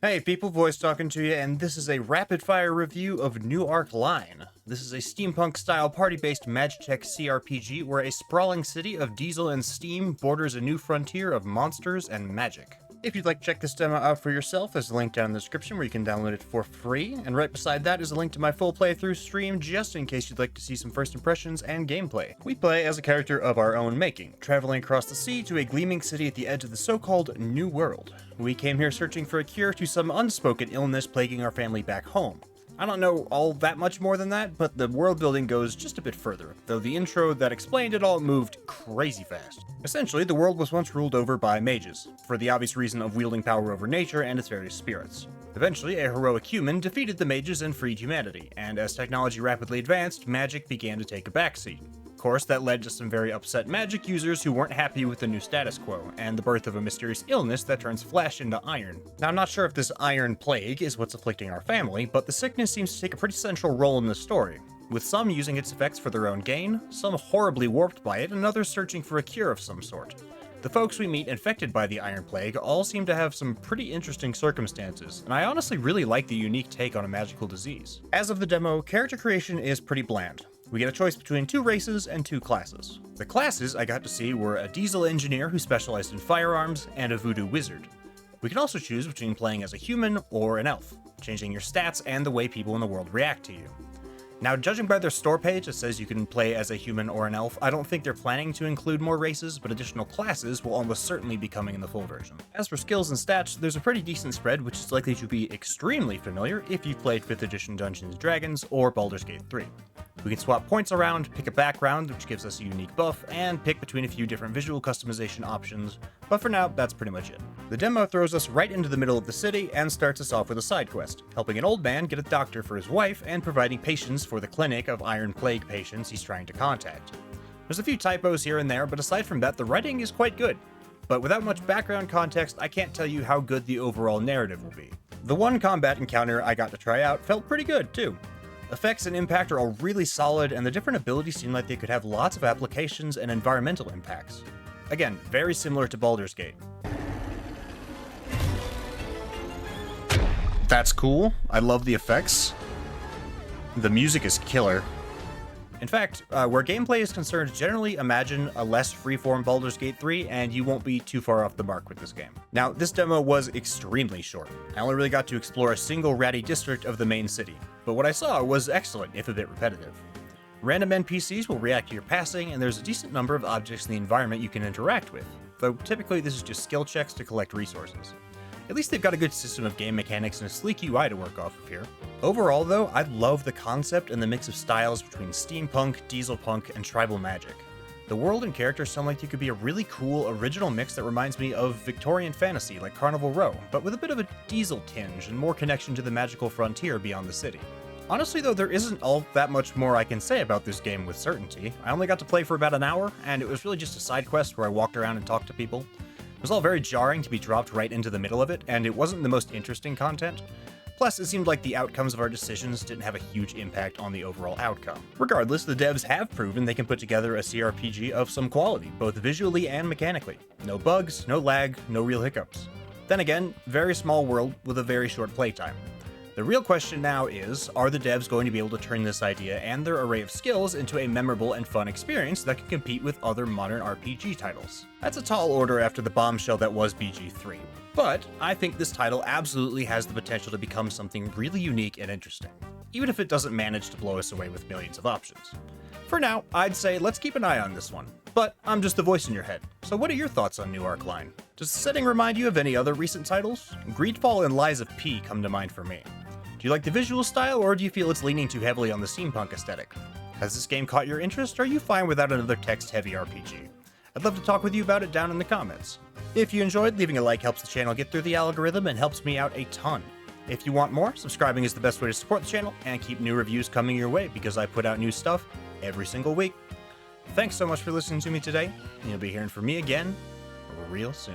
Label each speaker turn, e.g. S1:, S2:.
S1: Hey people, voice talking to you, and this is a rapid-fire review of New Arc Line. This is a steampunk-style party-based Magitech cRPG where a sprawling city of diesel and steam borders a new frontier of monsters and magic. If you'd like to check this demo out for yourself, there's a link down in the description where you can download it for free, and right beside that is a link to my full playthrough stream just in case you'd like to see some first impressions and gameplay. We play as a character of our own making, traveling across the sea to a gleaming city at the edge of the so-called New World. We came here searching for a cure to some unspoken illness plaguing our family back home. I don't know all that much more than that, but the world building goes just a bit further, though the intro that explained it all moved crazy fast. Essentially, the world was once ruled over by mages, for the obvious reason of wielding power over nature and its various spirits. Eventually, a heroic human defeated the mages and freed humanity, and as technology rapidly advanced, magic began to take a backseat. Of course, that led to some very upset magic users who weren't happy with the new status quo, and the birth of a mysterious illness that turns flesh into iron. Now, I'm not sure if this iron plague is what's afflicting our family, but the sickness seems to take a pretty central role in the story, with some using its effects for their own gain, some horribly warped by it, and others searching for a cure of some sort. The folks we meet infected by the Iron Plague all seem to have some pretty interesting circumstances, and I honestly really like the unique take on a magical disease. As of the demo, character creation is pretty bland. We get a choice between two races and two classes. The classes I got to see were a diesel engineer who specialized in firearms and a voodoo wizard. We can also choose between playing as a human or an elf, changing your stats and the way people in the world react to you. Now, judging by their store page that says you can play as a human or an elf, I don't think they're planning to include more races, but additional classes will almost certainly be coming in the full version. As for skills and stats, there's a pretty decent spread, which is likely to be extremely familiar if you've played 5th edition Dungeons & Dragons or Baldur's Gate 3. We can swap points around, pick a background, which gives us a unique buff, and pick between a few different visual customization options, but for now, that's pretty much it. The demo throws us right into the middle of the city and starts us off with a side quest, helping an old man get a doctor for his wife and providing patients for the clinic of Iron Plague patients he's trying to contact. There's a few typos here and there, but aside from that, the writing is quite good. But without much background context, I can't tell you how good the overall narrative will be. The one combat encounter I got to try out felt pretty good, too. Effects and impact are all really solid, and the different abilities seem like they could have lots of applications and environmental impacts. Again, very similar to Baldur's Gate. That's cool. I love the effects. The music is killer. In fact, where gameplay is concerned, generally imagine a less freeform Baldur's Gate 3, and you won't be too far off the mark with this game. Now, this demo was extremely short. I only really got to explore a single ratty district of the main city, but what I saw was excellent, if a bit repetitive. Random NPCs will react to your passing, and there's a decent number of objects in the environment you can interact with, though typically this is just skill checks to collect resources. At least they've got a good system of game mechanics and a sleek UI to work off of here. Overall though, I love the concept and the mix of styles between steampunk, dieselpunk, and tribal magic. The world and characters sound like they could be a really cool, original mix that reminds me of Victorian fantasy like Carnival Row, but with a bit of a diesel tinge and more connection to the magical frontier beyond the city. Honestly though, there isn't all that much more I can say about this game with certainty. I only got to play for about an hour, and it was really just a side quest where I walked around and talked to people. It was all very jarring to be dropped right into the middle of it, and it wasn't the most interesting content. Plus, it seemed like the outcomes of our decisions didn't have a huge impact on the overall outcome. Regardless, the devs have proven they can put together a cRPG of some quality, both visually and mechanically. No bugs, no lag, no real hiccups. Then again, very small world with a very short playtime. The real question now is, are the devs going to be able to turn this idea and their array of skills into a memorable and fun experience that can compete with other modern RPG titles? That's a tall order after the bombshell that was BG3. But I think this title absolutely has the potential to become something really unique and interesting, even if it doesn't manage to blow us away with millions of options. For now, I'd say let's keep an eye on this one, but I'm just the voice in your head, so what are your thoughts on New Arc Line? Does the setting remind you of any other recent titles? Greedfall and Lies of P come to mind for me. Do you like the visual style, or do you feel it's leaning too heavily on the steampunk aesthetic? Has this game caught your interest, or are you fine without another text-heavy RPG? I'd love to talk with you about it down in the comments. If you enjoyed, leaving a like helps the channel get through the algorithm and helps me out a ton. If you want more, subscribing is the best way to support the channel and keep new reviews coming your way because I put out new stuff every single week. Thanks so much for listening to me today, and you'll be hearing from me again real soon.